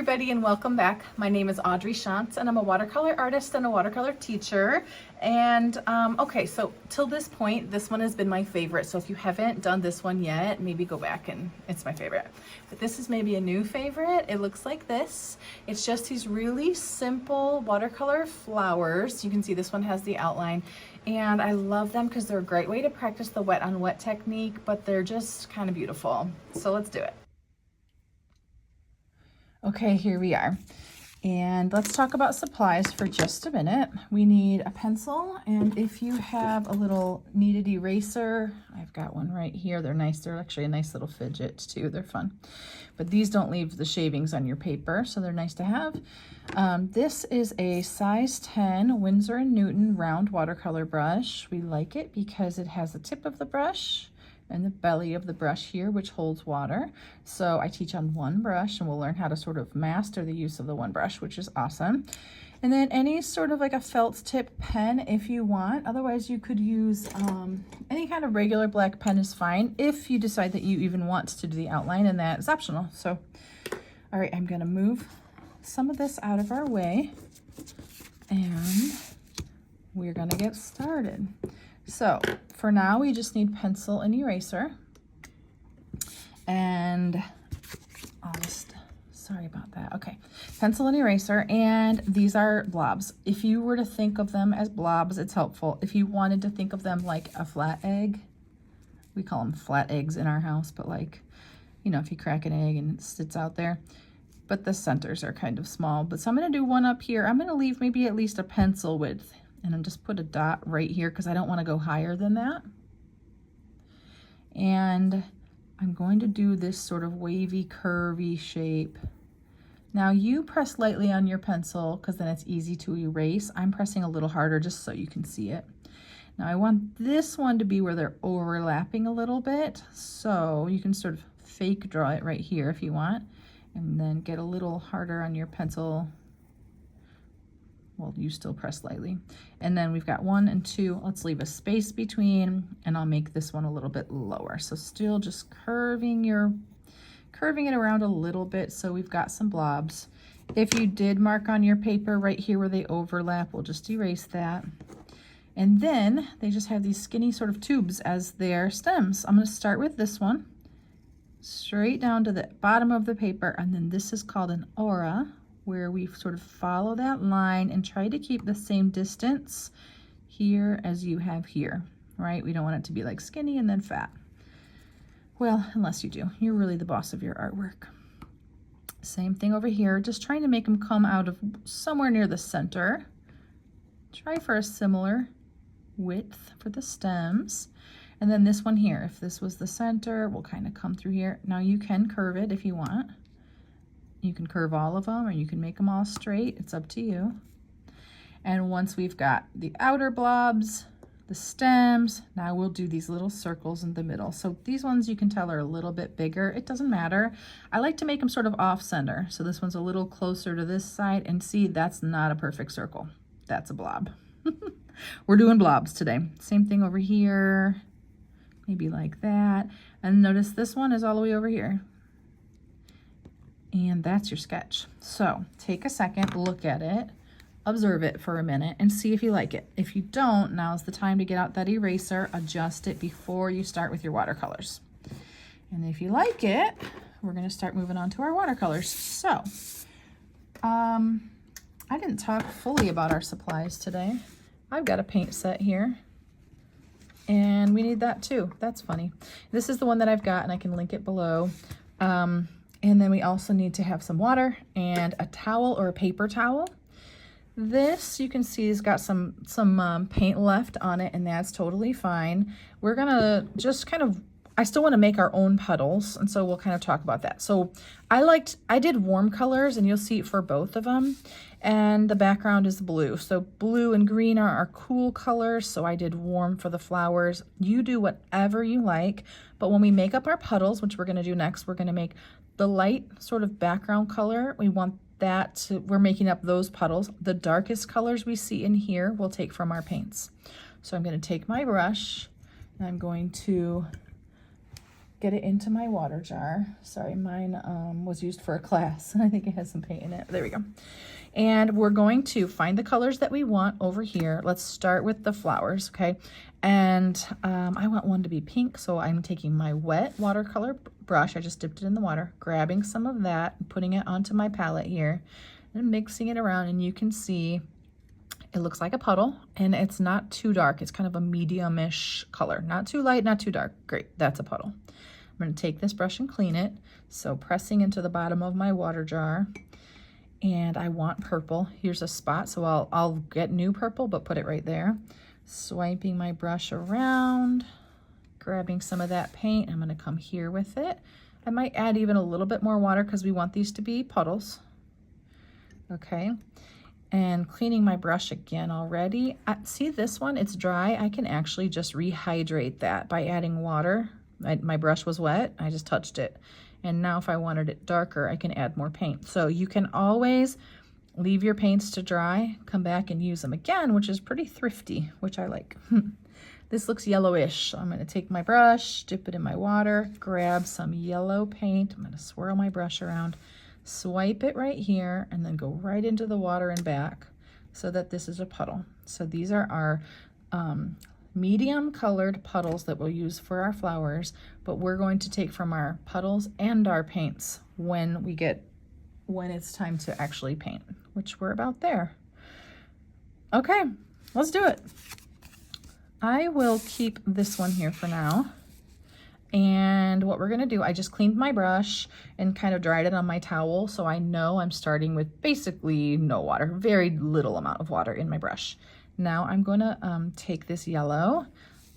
everybody and welcome back. My name is Audrey Shantz and I'm a watercolor artist and a watercolor teacher. And okay, so till this point, this one has been my favorite. So if you haven't done this one yet, maybe go back and it's my favorite. But this is maybe a new favorite. It looks like this. It's just these really simple watercolor flowers. You can see this one has the outline. And I love them because they're a great way to practice the wet on wet technique, but they're just kind of beautiful. So let's do it. Okay, here we are. And let's talk about supplies for just a minute. We need a pencil, and if you have a little kneaded eraser, I've got one right here. They're nice. They're actually a nice little fidget too. They're fun. But these don't leave the shavings on your paper, so they're nice to have. This is a size 10 Winsor & Newton round watercolor brush. We like it because it has the tip of the brush and the belly of the brush here, which holds water. So I teach on one brush and we'll learn how to sort of master the use of the one brush, which is awesome. And then any sort of like a felt tip pen if you want. Otherwise you could use any kind of regular black pen is fine if you decide that you even want to do the outline, and that is optional. So, all right, I'm gonna move some of this out of our way and we're gonna get started. So for now, we just need pencil and eraser. And sorry about that. Okay, pencil and eraser, and these are blobs. If you were to think of them as blobs, it's helpful. If you wanted to think of them like a flat egg, we call them flat eggs in our house, but like, you know, if you crack an egg and it sits out there, but the centers are kind of small. But so I'm gonna do one up here. I'm gonna leave maybe at least a pencil width, and then just put a dot right here because I don't want to go higher than that. And I'm going to do this sort of wavy, curvy shape. Now you press lightly on your pencil because then it's easy to erase. I'm pressing a little harder just so you can see it. Now I want this one to be where they're overlapping a little bit. So you can sort of fake draw it right here if you want, and then get a little harder on your pencil. Well, you still press lightly. And then we've got 1 and 2. Let's leave a space between, and I'll make this one a little bit lower. So still just curving it around a little bit so we've got some blobs. If you did mark on your paper right here where they overlap, we'll just erase that. And then they just have these skinny sort of tubes as their stems. I'm going to start with this one, straight down to the bottom of the paper, and then this is called an aura, where we sort of follow that line and try to keep the same distance here as you have here, right? We don't want it to be like skinny and then fat. Well, unless you do. You're really the boss of your artwork. Same thing over here, just trying to make them come out of somewhere near the center. Try for a similar width for the stems. And then this one here, if this was the center, we'll kind of come through here. Now you can curve it if you want. You can curve all of them or you can make them all straight. It's up to you. And once we've got the outer blobs, the stems, now we'll do these little circles in the middle. So these ones you can tell are a little bit bigger. It doesn't matter. I like to make them sort of off center. So this one's a little closer to this side, and see, that's not a perfect circle. That's a blob. We're doing blobs today. Same thing over here, maybe like that. And notice this one is all the way over here. And that's your sketch. So take a second, look at it, observe it for a minute, and see if you like it. If you don't, now's the time to get out that eraser, adjust it before you start with your watercolors. And if you like it, we're gonna start moving on to our watercolors. So, I didn't talk fully about our supplies today. I've got a paint set here, and we need that too. That's funny. This is the one that I've got, and I can link it below. And then we also need to have some water and a towel or a paper towel. This, you can see, has got some paint left on it, and that's totally fine. We're gonna just kind of, I still wanna make our own puddles, and so we'll kind of talk about that. So I did warm colors, and you'll see it for both of them. And the background is blue. So blue and green are our cool colors, so I did warm for the flowers. You do whatever you like, but when we make up our puddles, which we're gonna do next, we're gonna make the light sort of background color. We want that to, we're making up those puddles. The darkest colors we see in here we'll take from our paints. So I'm going to take my brush and I'm going to get it into my water jar. Sorry, mine was used for a class. I think it has some paint in it. There we go. And we're going to find the colors that we want over here. Let's start with the flowers, okay? And I want one to be pink, so I'm taking my wet watercolor brush. I just dipped it in the water, grabbing some of that, and putting it onto my palette here, and mixing it around, and you can see it looks like a puddle, and it's not too dark. It's kind of a medium-ish color. Not too light, not too dark. Great, that's a puddle. I'm gonna take this brush and clean it. So pressing into the bottom of my water jar, and I want purple. Here's a spot, so I'll get new purple, but put it right there. Swiping my brush around, grabbing some of that paint. I'm gonna come here with it. I might add even a little bit more water because we want these to be puddles. Okay, and cleaning my brush again already. See this one, it's dry. I can actually just rehydrate that by adding water. My brush was wet, I just touched it. And now if I wanted it darker, I can add more paint. So you can always leave your paints to dry, come back and use them again, which is pretty thrifty, which I like. This looks yellowish. So I'm gonna take my brush, dip it in my water, grab some yellow paint. I'm gonna swirl my brush around, swipe it right here, and then go right into the water and back so that this is a puddle. So these are our medium colored puddles that we'll use for our flowers, but we're going to take from our puddles and our paints when it's time to actually paint, which we're about there. Okay, let's do it. I will keep this one here for now. And what we're gonna do, I just cleaned my brush and kind of dried it on my towel, so I know I'm starting with basically no water, very little amount of water in my brush. Now I'm gonna take this yellow.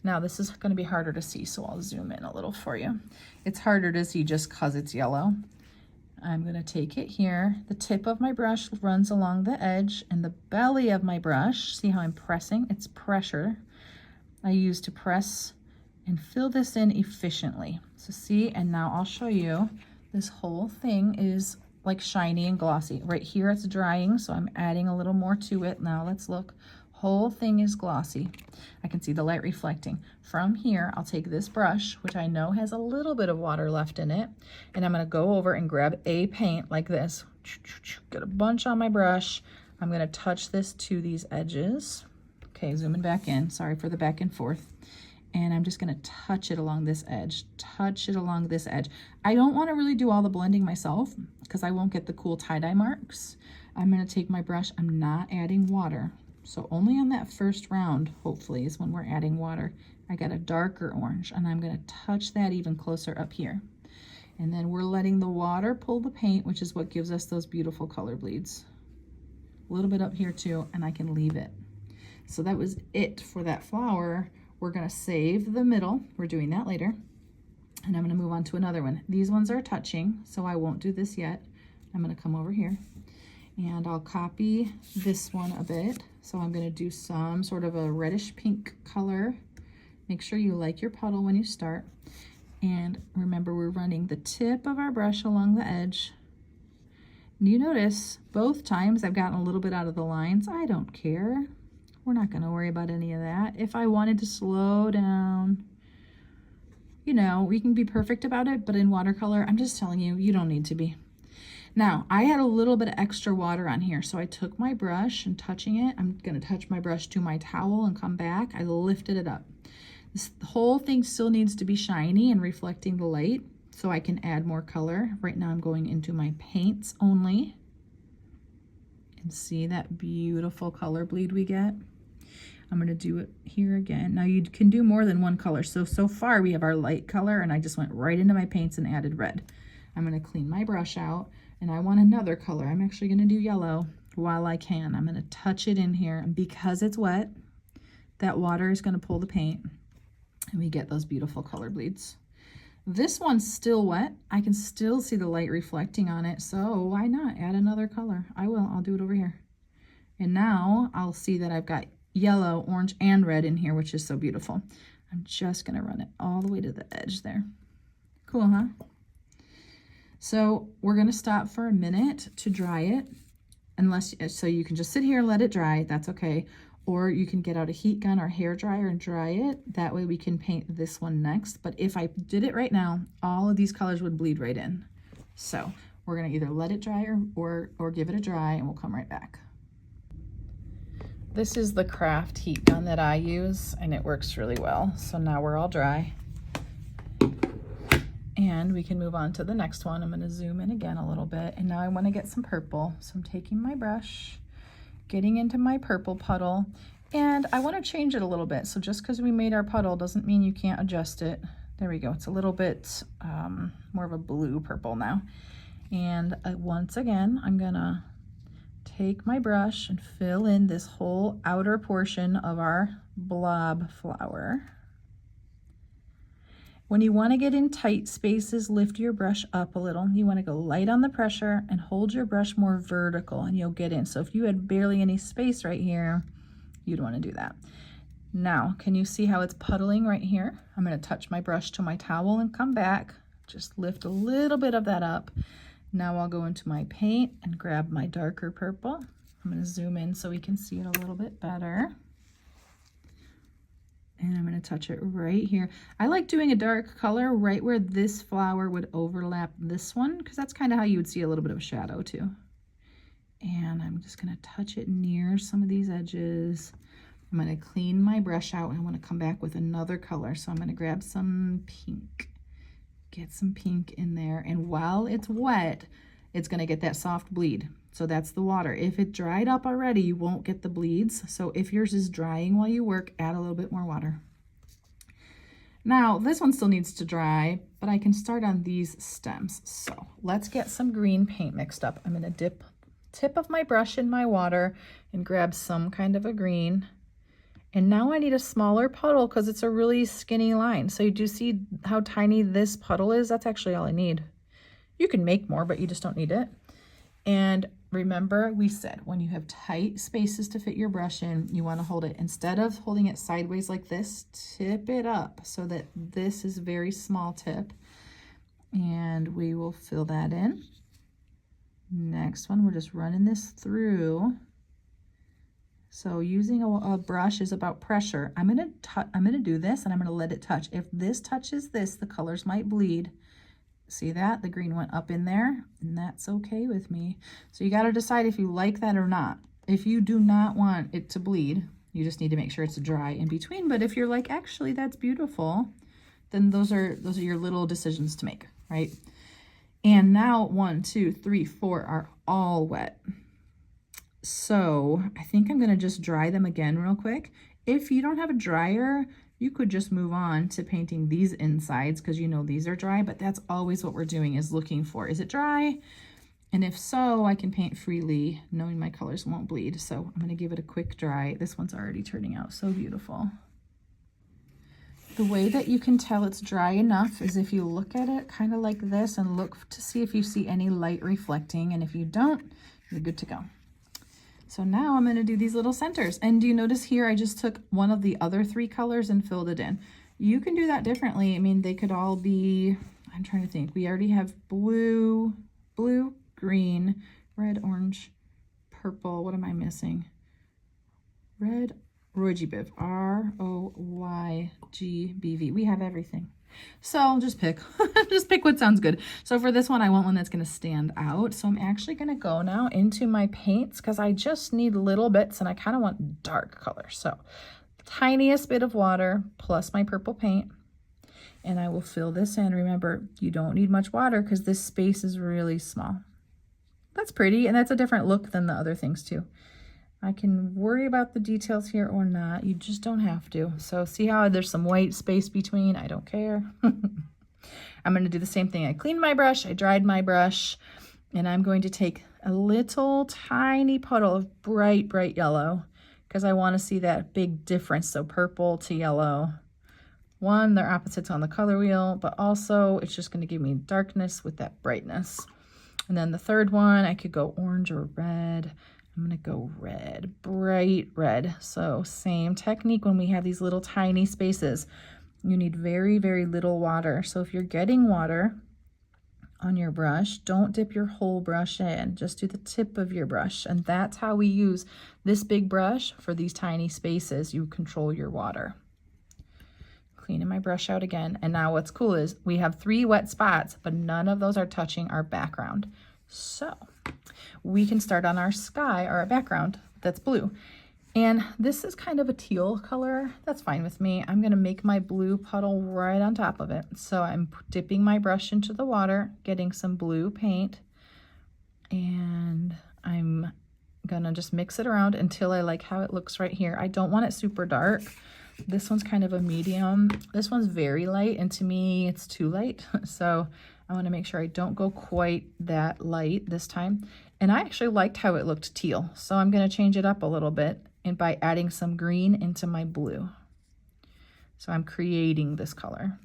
Now this is gonna be harder to see, so I'll zoom in a little for you. It's harder to see just cause it's yellow. I'm gonna take it here. The tip of my brush runs along the edge, and the belly of my brush, see how I'm pressing? It's pressure. I use to press and fill this in efficiently. So see, and now I'll show you, this whole thing is like shiny and glossy. Right here it's drying, so I'm adding a little more to it. Now let's look. Whole thing is glossy. I can see the light reflecting. From here, I'll take this brush, which I know has a little bit of water left in it, and I'm gonna go over and grab a paint like this. Get a bunch on my brush. I'm gonna touch this to these edges. Okay, zooming back in, sorry for the back and forth. And I'm just gonna touch it along this edge, touch it along this edge. I don't wanna really do all the blending myself because I won't get the cool tie-dye marks. I'm gonna take my brush, I'm not adding water. So only on that first round, hopefully, is when we're adding water. I got a darker orange, and I'm gonna touch that even closer up here. And then we're letting the water pull the paint, which is what gives us those beautiful color bleeds. A little bit up here too, and I can leave it. So that was it for that flower. We're gonna save the middle. We're doing that later. And I'm gonna move on to another one. These ones are touching, so I won't do this yet. I'm gonna come over here and I'll copy this one a bit. So I'm gonna do some sort of a reddish pink color. Make sure you like your puddle when you start. And remember, we're running the tip of our brush along the edge. You notice both times I've gotten a little bit out of the lines. I don't care. We're not gonna worry about any of that. If I wanted to slow down, you know, we can be perfect about it, but in watercolor, I'm just telling you, you don't need to be. Now, I had a little bit of extra water on here, so I took my brush and touching it, I'm gonna touch my brush to my towel and come back. I lifted it up. This whole thing still needs to be shiny and reflecting the light, so I can add more color. Right now I'm going into my paints only. And see that beautiful color bleed we get? I'm gonna do it here again. Now you can do more than one color. So far we have our light color, and I just went right into my paints and added red. I'm gonna clean my brush out, and I want another color. I'm actually gonna do yellow while I can. I'm gonna touch it in here, and because it's wet, that water is gonna pull the paint, and we get those beautiful color bleeds. This one's still wet. I can still see the light reflecting on it, so why not add another color? I'll do it over here. And now I'll see that I've got yellow, orange, and red in here, which is so beautiful. I'm just gonna run it all the way to the edge there. Cool, huh? So we're gonna stop for a minute to dry it, so you can just sit here and let it dry, that's okay. or you can get out a heat gun or hair dryer and dry it. That way we can paint this one next. But if I did it right now, all of these colors would bleed right in. So we're gonna either let it dry or give it a dry, and we'll come right back. This is the craft heat gun that I use, and it works really well. So now we're all dry. And we can move on to the next one. I'm gonna zoom in again a little bit, and now I wanna get some purple. So I'm taking my brush, getting into my purple puddle, and I wanna change it a little bit. So just because we made our puddle doesn't mean you can't adjust it. There we go, it's a little bit more of a blue purple now. And once again, I'm gonna take my brush and fill in this whole outer portion of our blob flower. When you want to get in tight spaces, lift your brush up a little. You want to go light on the pressure and hold your brush more vertical, and you'll get in. So if you had barely any space right here, you'd want to do that. Now, can you see how it's puddling right here? I'm going to touch my brush to my towel and come back. Just lift a little bit of that up. Now I'll go into my paint and grab my darker purple. I'm going to zoom in so we can see it a little bit better. And I'm going to touch it right here. I like doing a dark color right where this flower would overlap this one, because that's kind of how you would see a little bit of a shadow too. And I'm just going to touch it near some of these edges. I'm going to clean my brush out, and I want to come back with another color. So I'm going to grab some pink. Get some pink in there. And while it's wet, it's going to get that soft bleed. So that's the water. If it dried up already, you won't get the bleeds. So if yours is drying while you work, add a little bit more water. Now, this one still needs to dry, but I can start on these stems. So let's get some green paint mixed up. I'm going to dip tip of my brush in my water and grab some kind of a green. And now I need a smaller puddle because it's a really skinny line. So you do see how tiny this puddle is? That's actually all I need. You can make more, but you just don't need it. And remember, we said when you have tight spaces to fit your brush in, you want to hold it, instead of holding it sideways like this, tip it up so that this is very small tip. And we will fill that in. Next one, we're just running this through. So using a brush is about pressure. I'm gonna do this, and I'm gonna let it touch. If this touches this, the colors might bleed. See that? The green went up in there, and that's okay with me. So you got to decide if you like that or not. If you do not want it to bleed, you just need to make sure it's dry in between. But if you're like, actually, that's beautiful, then those are your little decisions to make, right? And now 1, 2, 3, 4 are all wet. So I think I'm going to just dry them again real quick. If you don't have a dryer, you could just move on to painting these insides because you know these are dry, but that's always what we're doing, is looking for, is it dry? And if so, I can paint freely knowing my colors won't bleed. So I'm going to give it a quick dry. This one's already turning out so beautiful. The way that you can tell it's dry enough is if you look at it kind of like this and look to see if you see any light reflecting. And if you don't, you're good to go. So now I'm going to do these little centers. And do you notice here I just took one of the other 3 colors and filled it in? You can do that differently. I mean, they could all be, I'm trying to think. We already have blue, green, red, orange, purple. What am I missing? Red, Roygbv, R-O-Y-G-B-V. We have everything. So just pick, just pick what sounds good. So for this one, I want one that's going to stand out. So I'm actually going to go now into my paints because I just need little bits and I kind of want dark color. So tiniest bit of water plus my purple paint. And I will fill this in. Remember, you don't need much water because this space is really small. That's pretty, and that's a different look than the other things too. I can worry about the details here or not. You just don't have to. So see how there's some white space between? I don't care. I'm going to do the same thing. I cleaned my brush, I dried my brush, and I'm going to take a little tiny puddle of bright, bright yellow because I want to see that big difference. So purple to yellow. One, they're opposites on the color wheel, but also it's just going to give me darkness with that brightness. And then the third one, I could go orange or red. I'm going to go red, bright red. So same technique when we have these little tiny spaces. You need very, very little water. So if you're getting water, on your brush. Don't dip your whole brush in, just do the tip of your brush. And that's how we use this big brush for these tiny spaces. You control your water. Cleaning my brush out again. And now what's cool is we have 3 wet spots, but none of those are touching our background. So we can start on our sky or our background that's blue. And this is kind of a teal color. That's fine with me. I'm gonna make my blue puddle right on top of it. So I'm dipping my brush into the water, getting some blue paint, and I'm gonna just mix it around until I like how it looks right here. I don't want it super dark. This one's kind of a medium. This one's very light, and to me, it's too light. So I wanna make sure I don't go quite that light this time. And I actually liked how it looked teal. So I'm gonna change it up a little bit and by adding some green into my blue. So I'm creating this color.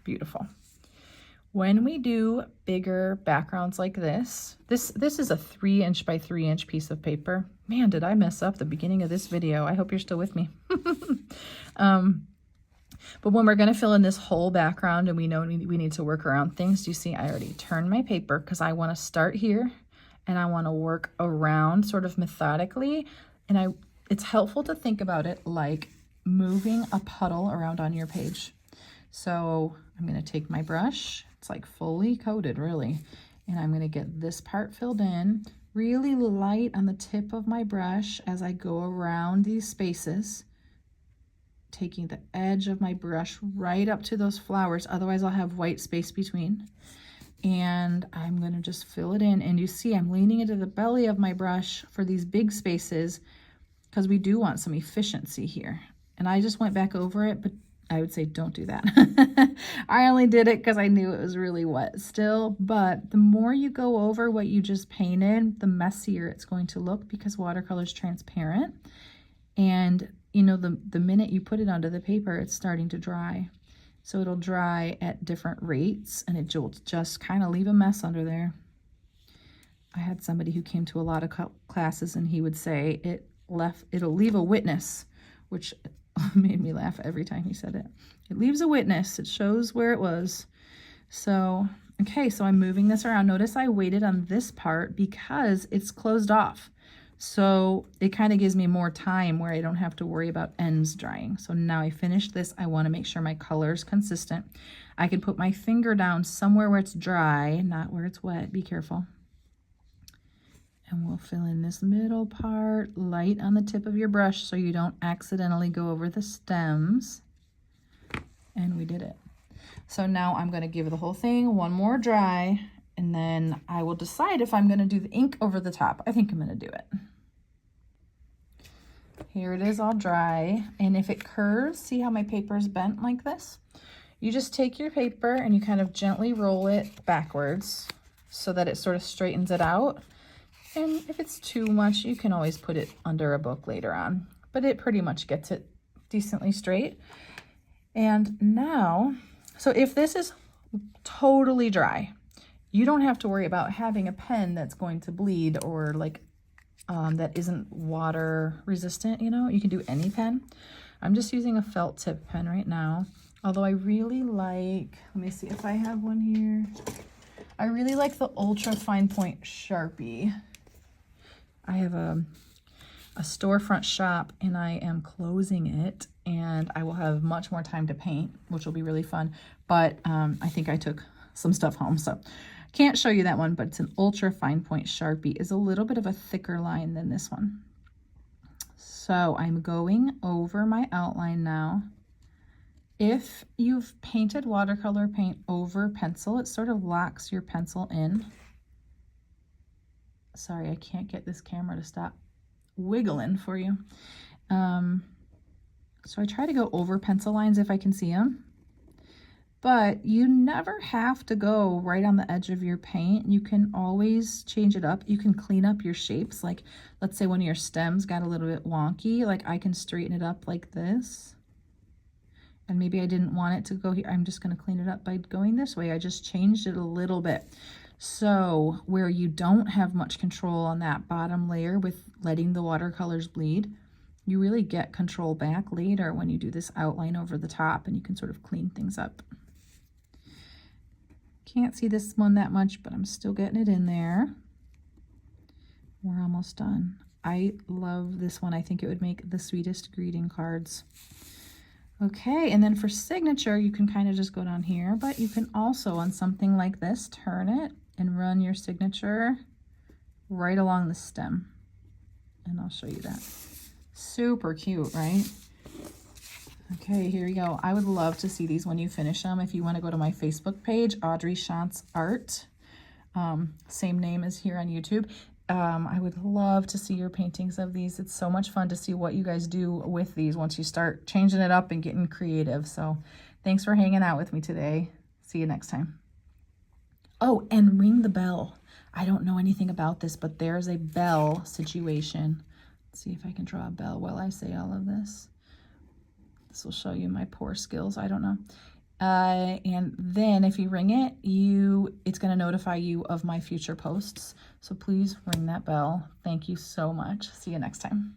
Beautiful. When we do bigger backgrounds like this is a 3" by 3" piece of paper. Man, did I mess up the beginning of this video. I hope you're still with me. But when we're gonna fill in this whole background and we know we need to work around things, you see I already turned my paper because I wanna start here and I wanna work around sort of methodically. And it's helpful to think about it like moving a puddle around on your page. So I'm gonna take my brush, it's like fully coated really, and I'm gonna get this part filled in, really light on the tip of my brush as I go around these spaces, taking the edge of my brush right up to those flowers, otherwise I'll have white space between. And I'm gonna just fill it in, and you see I'm leaning into the belly of my brush for these big spaces because we do want some efficiency here. And I just went back over it, but I would say don't do that. I only did it because I knew it was really wet still, but the more you go over what you just painted, the messier it's going to look because watercolor is transparent. And you know, the minute you put it onto the paper, it's starting to dry. So it'll dry at different rates and it will just kind of leave a mess under there. I had somebody who came to a lot of classes and he would say it'll leave a witness, which made me laugh every time he said it. It leaves a witness. It shows where it was. So, okay, so I'm moving this around. Notice I waited on this part because it's closed off. So it kind of gives me more time where I don't have to worry about ends drying. So now I finished this. I want to make sure my color is consistent. I can put my finger down somewhere where it's dry, not where it's wet. Be careful. And we'll fill in this middle part, light on the tip of your brush so you don't accidentally go over the stems. And we did it. So now I'm going to give the whole thing one more dry, and then I will decide if I'm going to do the ink over the top. I think I'm going to do it. Here it is all dry, and if it curves, see how my paper is bent like this? You just take your paper and you kind of gently roll it backwards so that it sort of straightens it out. And if it's too much, you can always put it under a book later on, but it pretty much gets it decently straight. And now, so if this is totally dry, you don't have to worry about having a pen that's going to bleed or like that isn't water resistant, you know, you can do any pen. I'm just using a felt tip pen right now, although I really like, let me see if I have one here. I really like the Ultra Fine Point Sharpie. I have a storefront shop and I am closing it, and I will have much more time to paint, which will be really fun. But I think I took some stuff home, so can't show you that one, but it's an Ultra Fine Point Sharpie. It's a little bit of a thicker line than this one. So I'm going over my outline now. If you've painted watercolor paint over pencil, it sort of locks your pencil in. Sorry, I can't get this camera to stop wiggling for you. So I try to go over pencil lines if I can see them. But you never have to go right on the edge of your paint. You can always change it up. You can clean up your shapes. Like, let's say one of your stems got a little bit wonky. Like, I can straighten it up like this. And maybe I didn't want it to go here. I'm just going to clean it up by going this way. I just changed it a little bit. So where you don't have much control on that bottom layer with letting the watercolors bleed, you really get control back later when you do this outline over the top, and you can sort of clean things up. Can't see this one that much, but I'm still getting it in there. We're almost done. I love this one. I think it would make the sweetest greeting cards. Okay, and then for signature, you can kind of just go down here, but you can also, on something like this, turn it and run your signature right along the stem. And I'll show you that. Super cute, right? Okay, here you go. I would love to see these when you finish them. If you want to go to my Facebook page, Audrey Shantz Art, same name as here on YouTube. I would love to see your paintings of these. It's so much fun to see what you guys do with these once you start changing it up and getting creative. So thanks for hanging out with me today. See you next time. Oh, and ring the bell. I don't know anything about this, but there's a bell situation. Let's see if I can draw a bell while I say all of this. This will show you my poor skills. I don't know. And then if you ring it, it's going to notify you of my future posts. So please ring that bell. Thank you so much. See you next time.